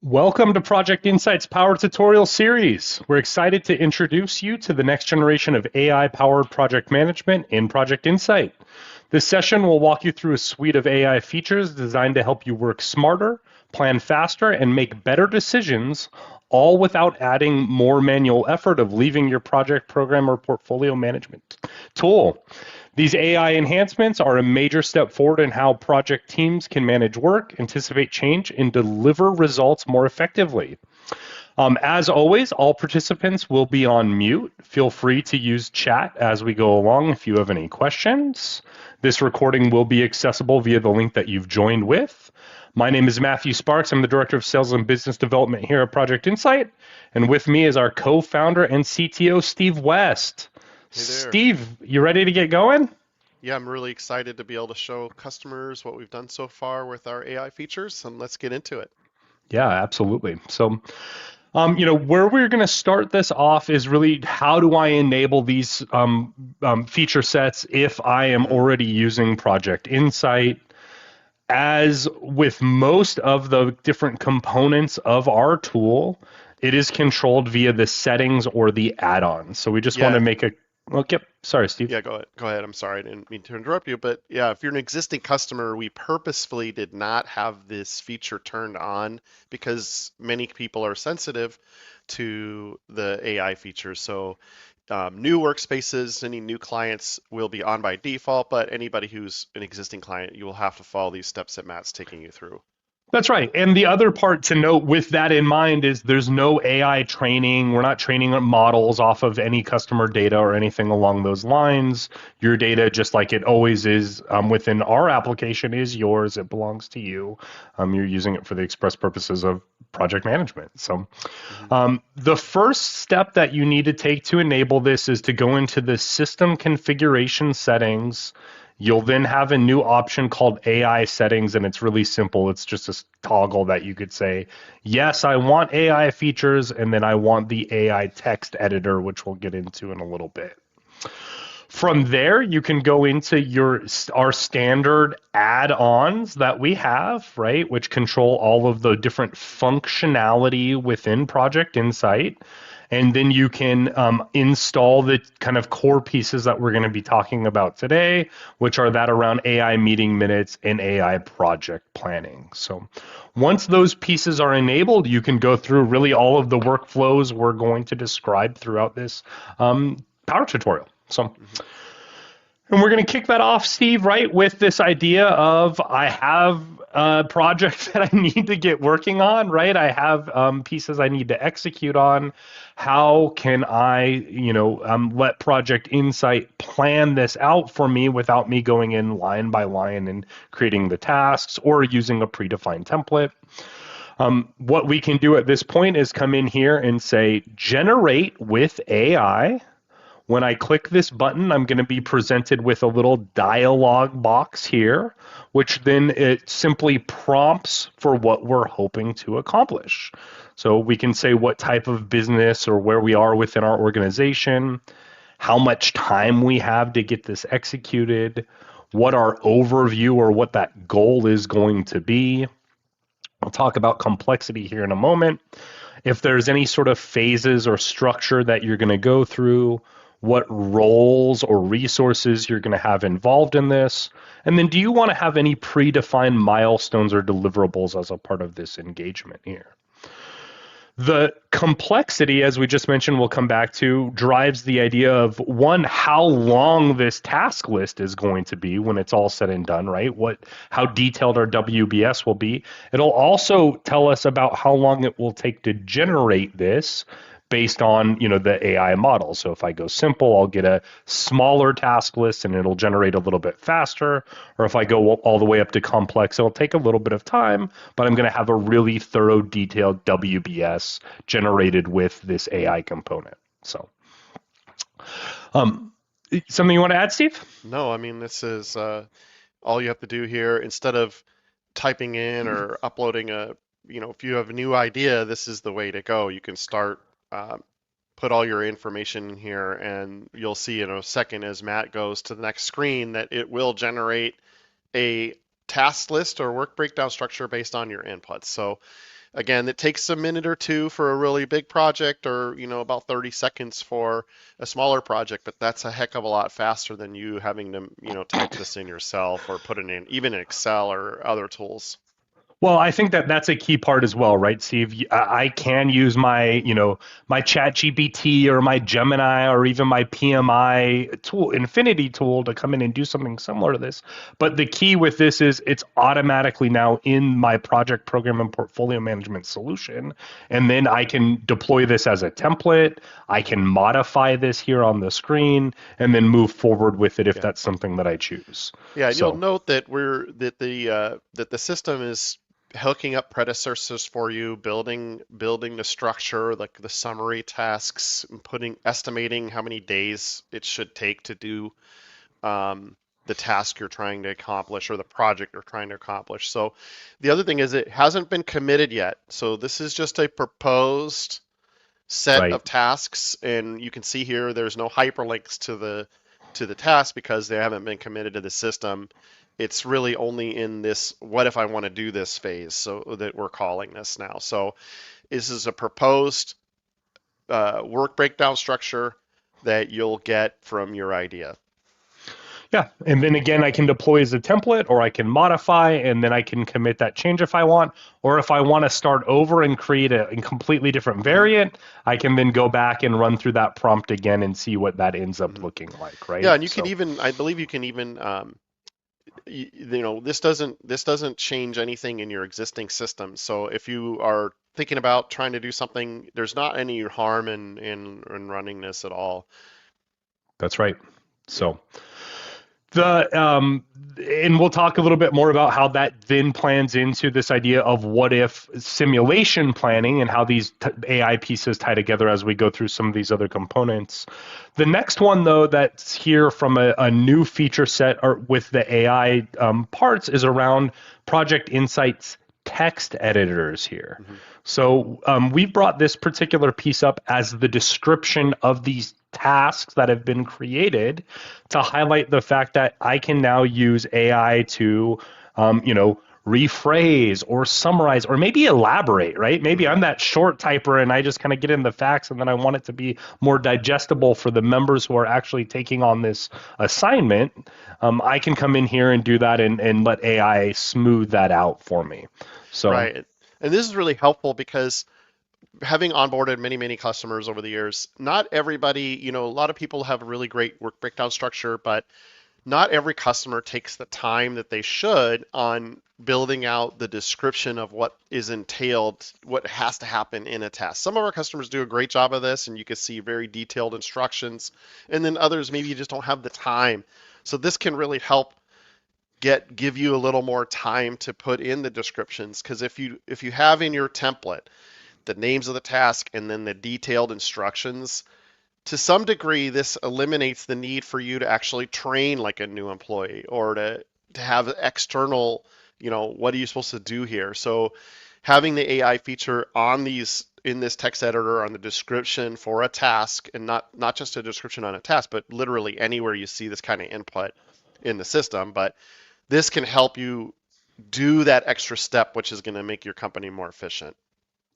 Welcome to Project Insight's Power Tutorial Series. We're excited to introduce you to the next generation of AI-powered project management in Project Insight. This session will walk you through a suite of AI features designed to help you work smarter, plan faster, and make better decisions, all without adding more manual effort of leaving your project, program, or portfolio management tool. These AI enhancements are a major step forward in how project teams can manage work, anticipate change, and deliver results more effectively. As always, all participants will be on mute. Feel free to use chat as we go along if you have any questions. This recording will be accessible via the link that you've joined with. My name is Matthew Sparks. I'm the Director of Sales and Business Development here at Project Insight. And with me is our co-founder and CTO, Steve West. Hey there. Steve, you ready to get going? Yeah, I'm really excited to be able to show customers what we've done so far with our AI features, and let's get into it. Yeah, absolutely. So, where we're going to start this off is really how do I enable these feature sets if I am hmm already using Project Insight? As with most of the different components of our tool, it is controlled via the settings or the add-ons. So we just want to Yeah, make a, well, yep, sorry, Steve. yeah, go ahead. Go ahead. I'm sorry, I didn't mean to interrupt you, but yeah, if you're an existing customer, we purposefully did not have this feature turned on because many people are sensitive to the AI features. So new workspaces, any new clients will be on by default, but anybody who's an existing client, you will have to follow these steps that Matt's taking you through. That's right. And the other part to note with that in mind is there's no AI training. We're not training models off of any customer data or anything along those lines. Your data, just like it always is within our application, is yours. It belongs to you. You're using it for the express purposes of project management. So hmm the first step that you need to take to enable this is to go into the system configuration settings. You'll then have a new option called AI settings, and it's really simple. It's just a toggle that you could say, yes, I want AI features, and then I want the AI text editor, which we'll get into in a little bit. From there, you can go into our standard add-ons that we have, right, which control all of the different functionality within Project Insight. And then you can install the kind of core pieces that we're going to be talking about today, which are that around AI meeting minutes and AI project planning. So once those pieces are enabled, you can go through really all of the workflows we're going to describe throughout this power tutorial. So, hmm and we're going to kick that off, Steve, right, with this idea of I have a project that I need to get working on, right? I have pieces I need to execute on. How can I, let Project Insight plan this out for me without me going in line by line and creating the tasks or using a predefined template? What we can do at this point is come in here and say, generate with AI. When I click this button, I'm going to be presented with a little dialog box here, which then it simply prompts for what we're hoping to accomplish. So we can say what type of business or where we are within our organization, how much time we have to get this executed, what our overview or what that goal is going to be. I'll talk about complexity here in a moment. If there's any sort of phases or structure that you're going to go through, what roles or resources you're going to have involved in this, and then do you want to have any predefined milestones or deliverables as a part of this engagement here? The complexity, as we just mentioned, we'll come back to, drives the idea of one, how long this task list is going to be when it's all said and done, right? How detailed our WBS will be. It'll also tell us about how long it will take to generate this based on, the AI model. So if I go simple, I'll get a smaller task list and it'll generate a little bit faster. Or if I go all the way up to complex, it'll take a little bit of time, but I'm going to have a really thorough, detailed WBS generated with this AI component. So, um, something you want to add, Steve? No, I mean, this is all you have to do here. Instead of typing in or uploading if you have a new idea, this is the way to go. You can start, put all your information in here, and you'll see in a second as Matt goes to the next screen that it will generate a task list or work breakdown structure based on your inputs. So Again, it takes a minute or two for a really big project, or about 30 seconds for a smaller project, but that's a heck of a lot faster than you having to type this in yourself or put it in even in Excel or other tools. Well, I think that that's a key part as well, right, Steve? I can use my Chat GPT or my Gemini or even my PMI tool, Infinity tool to come in and do something similar to this. But the key with this is it's automatically now in my project program and portfolio management solution. And then I can deploy this as a template. I can modify this here on the screen and then move forward with it if Yeah. that's something that I choose. Yeah, and you'll So, note that the system is hooking up predecessors for you, building the structure, like the summary tasks, and estimating how many days it should take to do the task you're trying to accomplish or the project you're trying to accomplish. So the other thing is it hasn't been committed yet. So this is just a proposed set right. of tasks, and you can see here there's no hyperlinks to the task because they haven't been committed to the system. It's really only in this what if I want to do this phase, so that we're calling this now. So this is a proposed work breakdown structure that you'll get from your idea. Yeah, and then again, I can deploy as a template, or I can modify, and then I can commit that change if I want, or if I want to start over and create a completely different Hmm. variant, I can then go back and run through that prompt again and see what that ends up Hmm. looking like, Yeah, right? and you can So even, I believe you can even this doesn't change anything in your existing system. So if you are thinking about trying to do something, there's not any harm in running this at all. that's right. Yeah. So the and we'll talk a little bit more about how that then plans into this idea of what if simulation planning and how these AI pieces tie together as we go through some of these other components. The next one, though, that's here from a new feature set or with the AI parts is around Project Insights text editors here. Hmm. So we brought this particular piece up as the description of these tasks that have been created to highlight the fact that I can now use AI to, rephrase or summarize or maybe elaborate, right? Maybe Hmm. I'm that short typer and I just kind of get in the facts and then I want it to be more digestible for the members who are actually taking on this assignment. I can come in here and do that and let AI smooth that out for me. So Right. And this is really helpful because having onboarded many, many customers over the years, not everybody, a lot of people have a really great work breakdown structure, but not every customer takes the time that they should on building out the description of what is entailed, what has to happen in a task. Some of our customers do a great job of this, and you can see very detailed instructions, and then others maybe you just don't have the time. So this can really help give you a little more time to put in the descriptions, because if you have in your template the names of the task and then the detailed instructions, to some degree, this eliminates the need for you to actually train like a new employee or to have external, what are you supposed to do here? So having the AI feature on these in this text editor on the description for a task, and not just a description on a task, but literally anywhere you see this kind of input in the system, but this can help you do that extra step, which is going to make your company more efficient.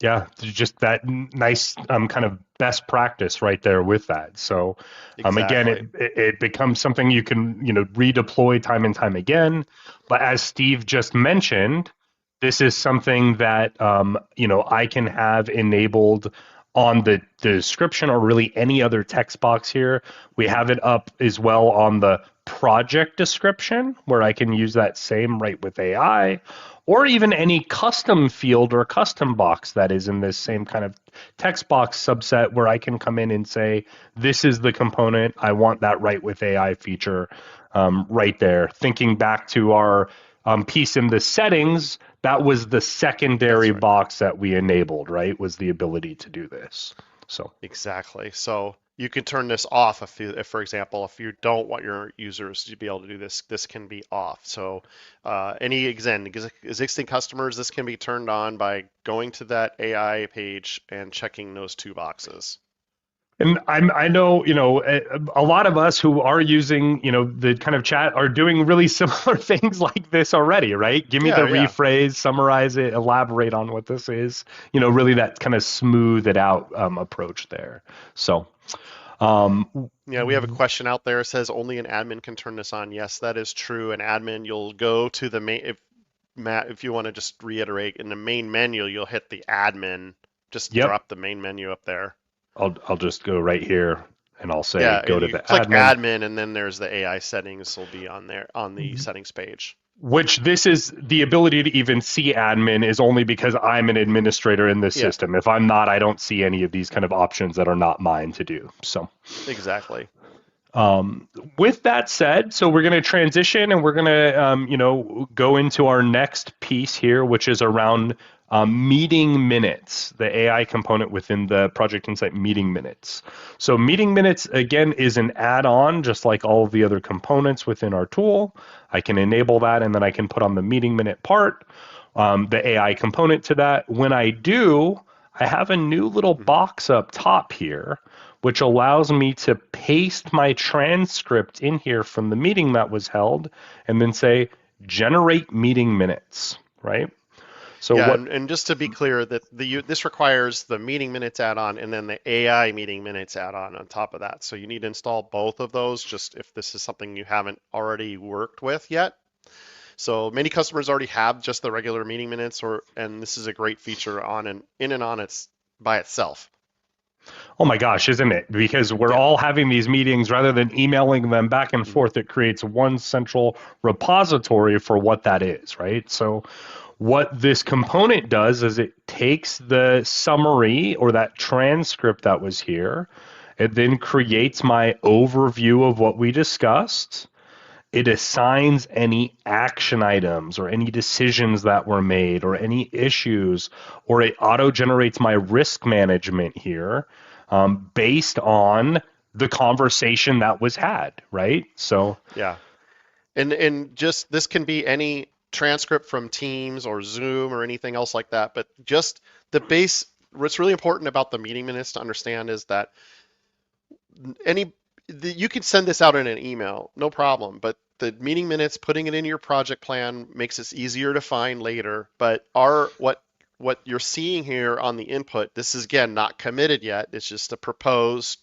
yeah, just that nice kind of best practice right there with that. So again, Exactly. it becomes something you can redeploy time and time again. But as Steve just mentioned, this is something that I can have enabled on the description or really any other text box here. We have it up as well on the project description where I can use that same right with AI or even any custom field or custom box that is in this same kind of text box subset where I can come in and say, this is the component. I want that right with AI feature right there. Thinking back to our piece in the settings, that was the secondary That's right. box that we enabled, right? Was the ability to do this. So, Exactly. So you can turn this off if, for example, if you don't want your users to be able to do this, this can be off. So existing customers, this can be turned on by going to that AI page and checking those two boxes. And I know, a lot of us who are using, the kind of chat are doing really similar things like this already, right? Give me the Yeah, yeah. rephrase, summarize it, elaborate on what this is, really that kind of smooth it out approach there. So, um, Yeah, we have a question out there. It says only an admin can turn this on. Yes, that is true. An admin, you'll go to the main, if Matt, if you want to just reiterate, in the main menu, you'll hit the admin. Just yep, drop the main menu up there. I'll just go right here and I'll say Yeah, go and to you the click admin. admin, and then there's the AI settings will be on there on the settings page. Which this is the ability to even see admin is only because I'm an administrator in this Yeah, system. If I'm not, I don't see any of these kind of options that are not mine to do. So, exactly. with that said, so we're going to transition and we're going to, go into our next piece here, which is around meeting minutes, the AI component within the Project Insight meeting minutes. So, meeting minutes, again, is an add on, just like all of the other components within our tool. I can enable that and then I can put on the meeting minute part, the AI component to that. When I do, I have a new little Hmm. box up top here, which allows me to paste my transcript in here from the meeting that was held and then say, generate meeting minutes, right? So Yeah, what, and just to be clear, that this requires the meeting minutes add-on and then the AI meeting minutes add-on on top of that. So you need to install both of those, just if this is something you haven't already worked with yet. So many customers already have just the regular meeting minutes, and this is a great feature on and in and on its by itself. oh my gosh, isn't it? Because we're Yeah. all having these meetings rather than emailing them back and Hmm. forth, it creates one central repository for what that is, right? So what this component does is it takes the summary or that transcript that was here. It then creates my overview of what we discussed. It assigns any action items or any decisions that were made or any issues, or it auto generates my risk management here based on the conversation that was had, right? So, Yeah. And just this can be any transcript from Teams or Zoom or anything else like that, but just the base. What's really important about the meeting minutes to understand is that any you can send this out in an email, no problem, but the meeting minutes, putting it in your project plan makes it easier to find later. But our what you're seeing here on the input, this is again not committed yet. It's just a proposed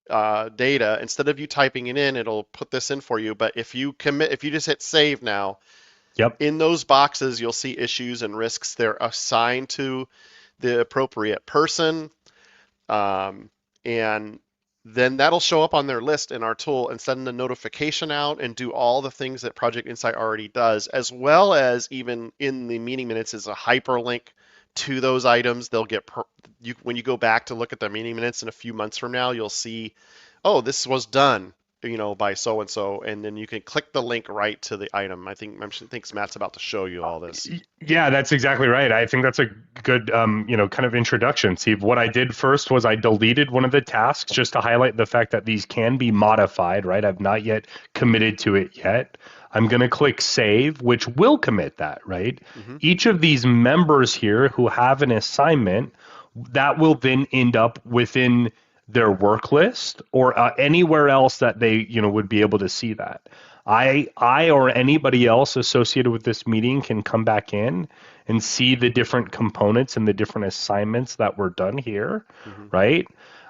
data. Instead of you typing it in, it'll put this in for you. But if you commit, if you just hit save now, yep. in those boxes, you'll see issues and risks. They're assigned to the appropriate person, and then that'll show up on their list in our tool and send the notification out and do all the things that Project Insight already does, as well as even in the meeting minutes is a hyperlink to those items. They'll get you when you go back to look at the meeting minutes in a few months from now, you'll see, oh, this was done, by so and so, and then you can click the link right to the item. I think Matt's about to show you all this. Yeah, that's exactly right. I think that's a good, kind of introduction. See, what I did first was I deleted one of the tasks just to highlight the fact that these can be modified, right? I've not yet committed to it yet. I'm going to click save, which will commit that, right? Hmm. Each of these members here who have an assignment, that will then end up within their work list or anywhere else that they would be able to see that. I or anybody else associated with this meeting can come back in and see the different components and the different assignments that were done here, Hmm. right?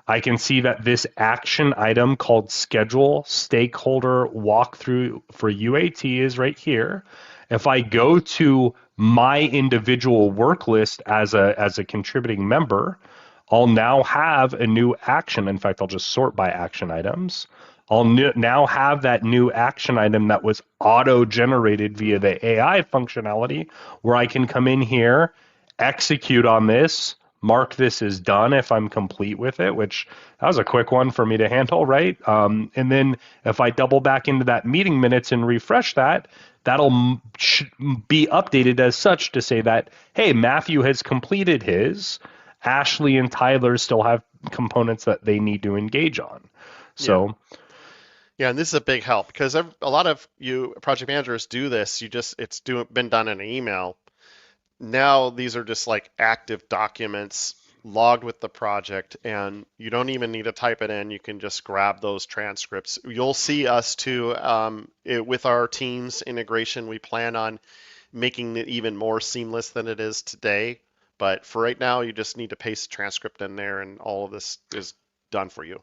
I can see that this action item called schedule stakeholder walkthrough for UAT is right here. If I go to my individual work list as a contributing member, I'll now have a new action. In fact, I'll just sort by action items. I'll now have that new action item that was auto generated via the AI functionality where I can come in here, execute on this, mark this as done if I'm complete with it, which that was a quick one for me to handle, right? And then if I double back into that meeting minutes and refresh that, that'll be updated as such to say that, hey, Matthew has completed his. Ashley and Tyler still have components that they need to engage on. Yeah. So, Yeah, and this is a big help because a lot of you project managers do this. Been done in an email. Now these are just like active documents logged with the project, and you don't even need to type it in. You can just grab those transcripts. You'll see us too with our Teams integration. We plan on making it even more seamless than it is today. But for right now, you just need to paste a transcript in there, and all of this is done for you.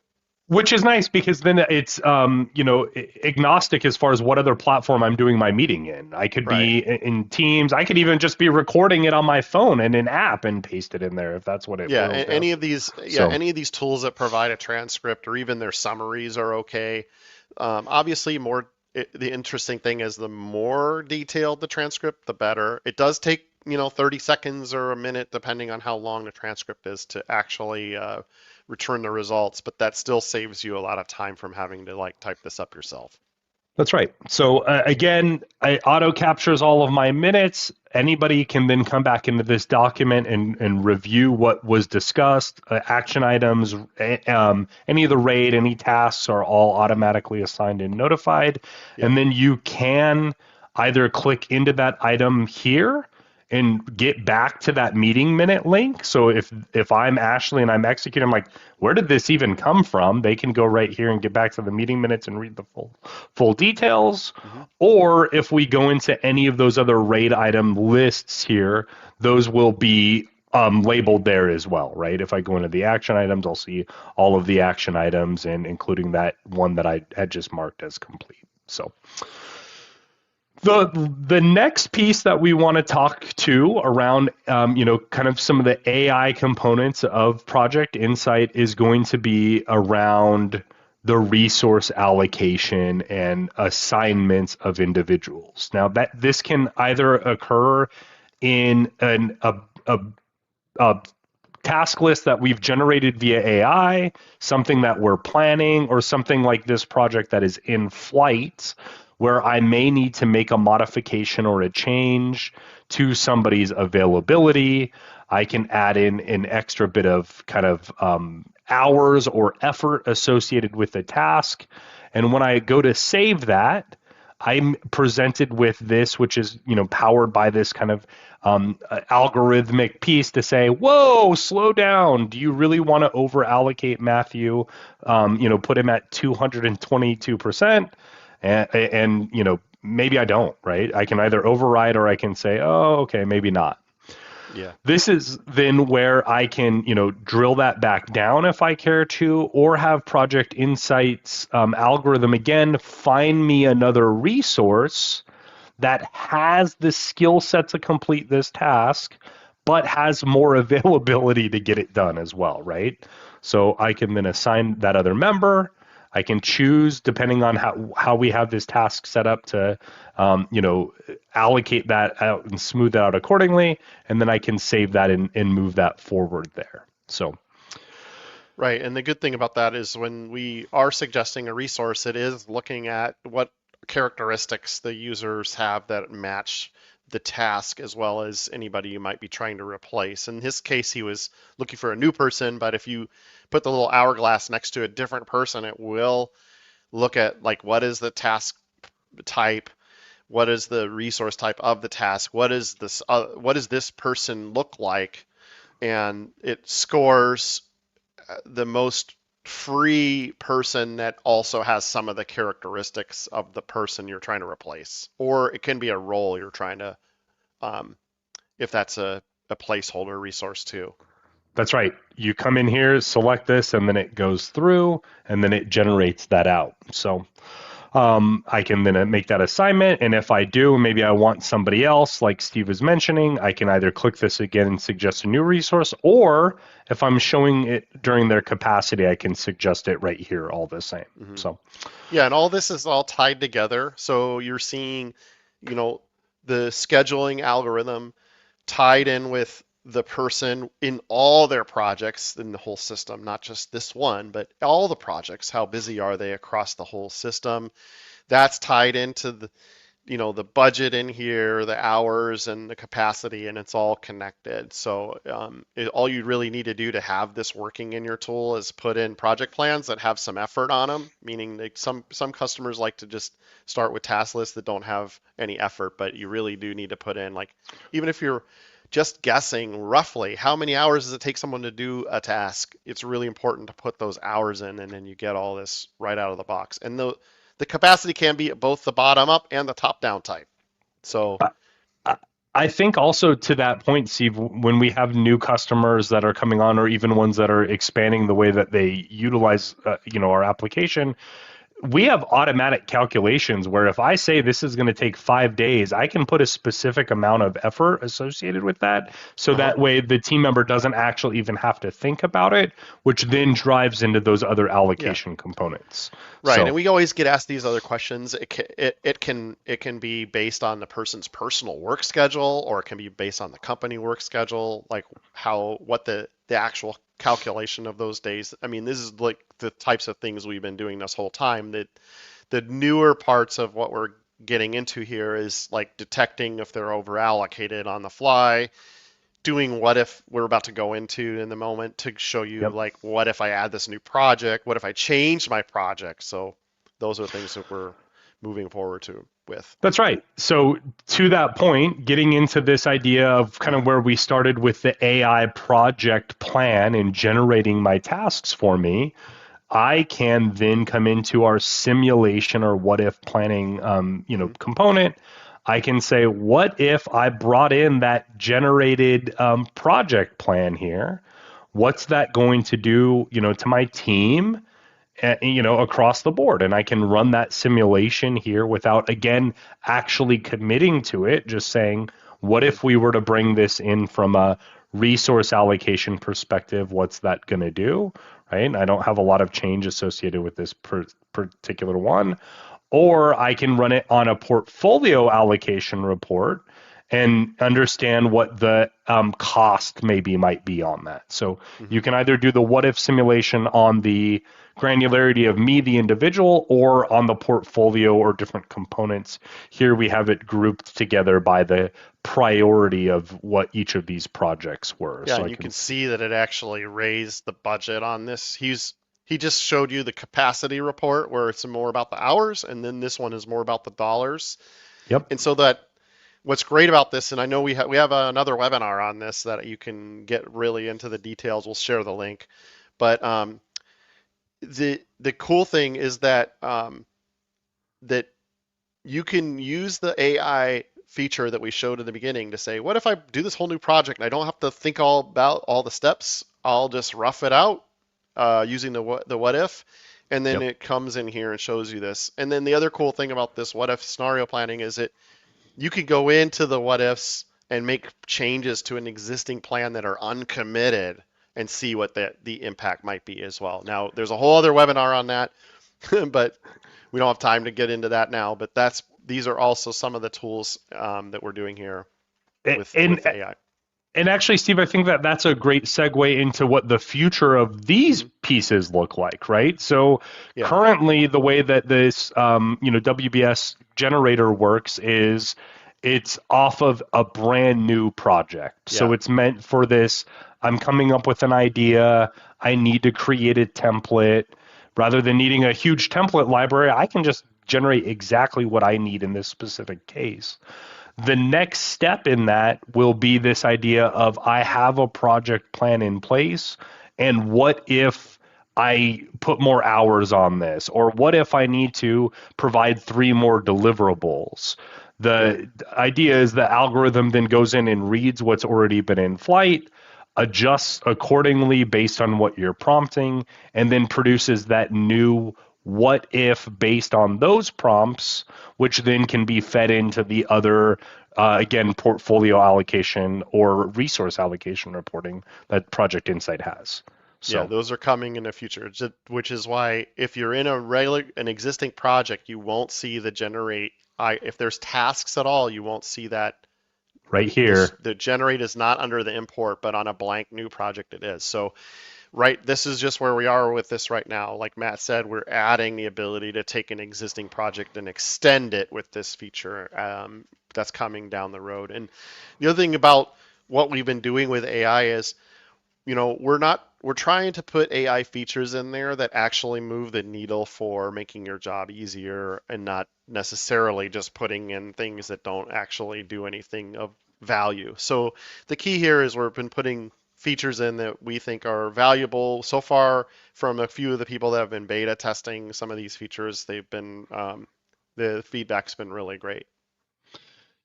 Which is nice because then it's agnostic as far as what other platform I'm doing my meeting in. I could Right. be in Teams. I could even just be recording it on my phone in an app and paste it in there if that's what it Yeah, boils down. any of these, yeah, So any of these tools that provide a transcript or even their summaries are okay. Obviously, the interesting thing is the more detailed the transcript, the better. It does take, 30 seconds or a minute, depending on how long the transcript is, to actually return the results, but that still saves you a lot of time from having to like type this up yourself. that's right. So again, it auto captures all of my minutes. Anybody can then come back into this document and review what was discussed. Action items, any of the RAID, any tasks are all automatically assigned and notified. Yep. And then you can either click into that item here and get back to that meeting minute link. So if I'm Ashley and I'm executing, I'm like, where did this even come from? They can go right here and get back to the meeting minutes and read the full details. Hmm. Or if we go into any of those other RAID item lists here, those will be labeled there as well, right? If I go into the action items, I'll see all of the action items and including that one that I had just marked as complete. So the next piece that we want to talk to around kind of some of the AI components of Project Insight is going to be around the resource allocation and assignments of individuals. Now that this can either occur in a task list that we've generated via AI, something that we're planning, or something like this project that is in flight, where I may need to make a modification or a change to somebody's availability. I can add in an extra bit of kind of hours or effort associated with the task. And when I go to save that, I'm presented with this, which is powered by this kind of algorithmic piece to say, "Whoa, slow down. Do you really want to over allocate Matthew? Put him at 222%, and maybe I don't. Right? I can either override or I can say, oh, okay, maybe not." Yeah. This is then where I can, drill that back down if I care to, or have Project Insights algorithm again find me another resource that has the skill set to complete this task, but has more availability to get it done as well, right? So I can then assign that other member. I can choose, depending on how we have this task set up, to allocate that out and smooth that out accordingly, and then I can save that and move that forward there. So Right. And the good thing about that is when we are suggesting a resource, it is looking at what characteristics the users have that match the task as well as anybody you might be trying to replace. In his case, he was looking for a new person, but if you put the little hourglass next to a different person, it will look at like what is the task type, what is the resource type of the task, what does this person look like, and it scores the most free person that also has some of the characteristics of the person you're trying to replace. Or it can be a role you're trying to, um, if that's a placeholder resource too. that's right. You come in here, select this, and then it goes through, and then it generates that out. So I can then make that assignment. And if I do, maybe I want somebody else, like Steve was mentioning, I can either click this again and suggest a new resource, or if I'm showing it during their capacity, I can suggest it right here all the same. Hmm. So Yeah, and all this is all tied together. So you're seeing, you know, the scheduling algorithm tied in with the person in all their projects in the whole system, not just this one, but all the projects. How busy are they across the whole system? That's tied into the budget in here, the hours and the capacity, and it's all connected. So all you really need to do to have this working in your tool is put in project plans that have some effort on them, meaning like some customers like to just start with task lists that don't have any effort, but you really do need to put in, like, even if you're just guessing roughly how many hours does it take someone to do a task, it's really important to put those hours in, and then you get all this right out of the box. And the capacity can be both the bottom up and the top down type. So I I think also to that point, Steve, when we have new customers that are coming on, or even ones that are expanding the way that they utilize, our application, we have automatic calculations where if I say this is going to take 5 days, I can put a specific amount of effort associated with that. So uh-huh. that way the team member doesn't actually even have to think about it, which then drives into those other Yeah. allocation components. Right, and So, we always get asked these other questions. It can be based on the person's personal work schedule, or it can be based on the company work schedule, like what the actual calculation of those days. I mean, this is like the types of things we've been doing this whole time. That the newer parts of what we're getting into here is like detecting if they're over allocated on the fly, doing what if we're about to go into in the moment to show you yep. like what if I add this new project, what if I change my project. So those are things that we're moving forward to with. That's right. So, to that point, getting into this idea of kind of where we started with the AI project plan and generating my tasks for me, I can then come into our simulation or what if planning, Mm-hmm. component. I can say, what if I brought in that generated project plan here? What's that going to do, to my team? Across the board. And I can run that simulation here without, again, actually committing to it, just saying, what Mm-hmm. if we were to bring this in from a resource allocation perspective? What's that going to do? Right. I don't have a lot of change associated with this particular one. Or I can run it on a portfolio allocation report and understand what the cost maybe might be on that. So Mm-hmm. you can either do the what if simulation on the granularity of me, the individual, or on the portfolio or different components. Here we have it grouped together by the priority of what each of these projects were. Yeah, So and I you can, can see that it actually raised the budget on this. He just showed you the capacity report where it's more about the hours, and then this one is more about the dollars. yep, And so that what's great about this, and I know we have another webinar on this that you can get really into the details. We'll share the link, but the cool thing is that you can use the AI feature that we showed in the beginning to say, what if I do this whole new project and I don't have to think all about all the steps? I'll just rough it out using the what if, and then yep. it comes in here and shows you this. And then the other cool thing about this what if scenario planning is you could go into the what ifs and make changes to an existing plan that are uncommitted and see what the impact might be as well. Now, there's a whole other webinar on that, but we don't have time to get into that now. But these are also some of the tools that we're doing here with And AI. And actually, Steve, I think that that's a great segue into what the future of these Hmm. pieces look like, right? So Yeah, currently, the way that this, WBS generator works is it's off of a brand new project. So yeah, it's meant for this. I'm coming up with an idea. I need to create a template. Rather than needing a huge template library, I can just generate exactly what I need in this specific case. The next step in that will be this idea of I have a project plan in place, and what if I put more hours on this? Or what if I need to provide three more deliverables? yeah, The idea is the algorithm then goes in and reads what's already been in flight, adjusts accordingly based on what you're prompting, and then produces that new what if based on those prompts, which then can be fed into the other, again, portfolio allocation or resource allocation reporting that Project Insight has. yeah. So, Those are coming in the future, which is why if you're in an existing project, you won't see the generate. If there's tasks at all, you won't see that. right This here, the generate is not under the import, but on a blank new project it is. So right, this is just where we are with this right now. Like Matt said, we're adding the ability to take an existing project and extend it with this feature that's coming down the road. And the other thing about what we've been doing with AI is, we're trying to put AI features in there that actually move the needle for making your job easier and not necessarily just putting in things that don't actually do anything of value. So the key here is we've been putting features in that we think are valuable. So far, from a few of the people that have been beta testing some of these features, they've been the feedback's been really great.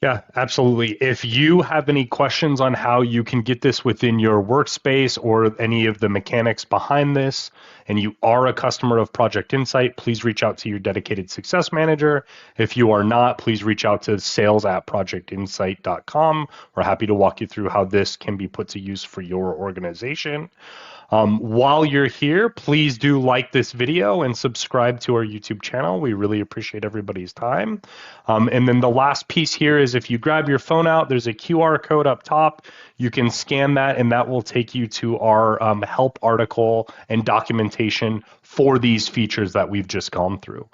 Yeah, absolutely. If you have any questions on how you can get this within your workspace or any of the mechanics behind this, and you are a customer of Project Insight, please reach out to your dedicated success manager. If you are not, please reach out to sales@projectinsight.com. We're happy to walk you through how this can be put to use for your organization. While you're here, please do like this video and subscribe to our YouTube channel. We really appreciate everybody's time. And then the last piece here is if you grab your phone out, there's a QR code up top. You can scan that and that will take you to our help article and documentation for these features that we've just gone through.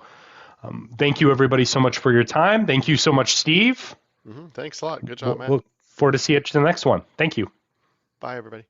Thank you everybody so much for your time. Thank you so much, Steve. Thanks a lot. Good job, Matt. Look forward to see you at the next one. Thank you. Bye, everybody.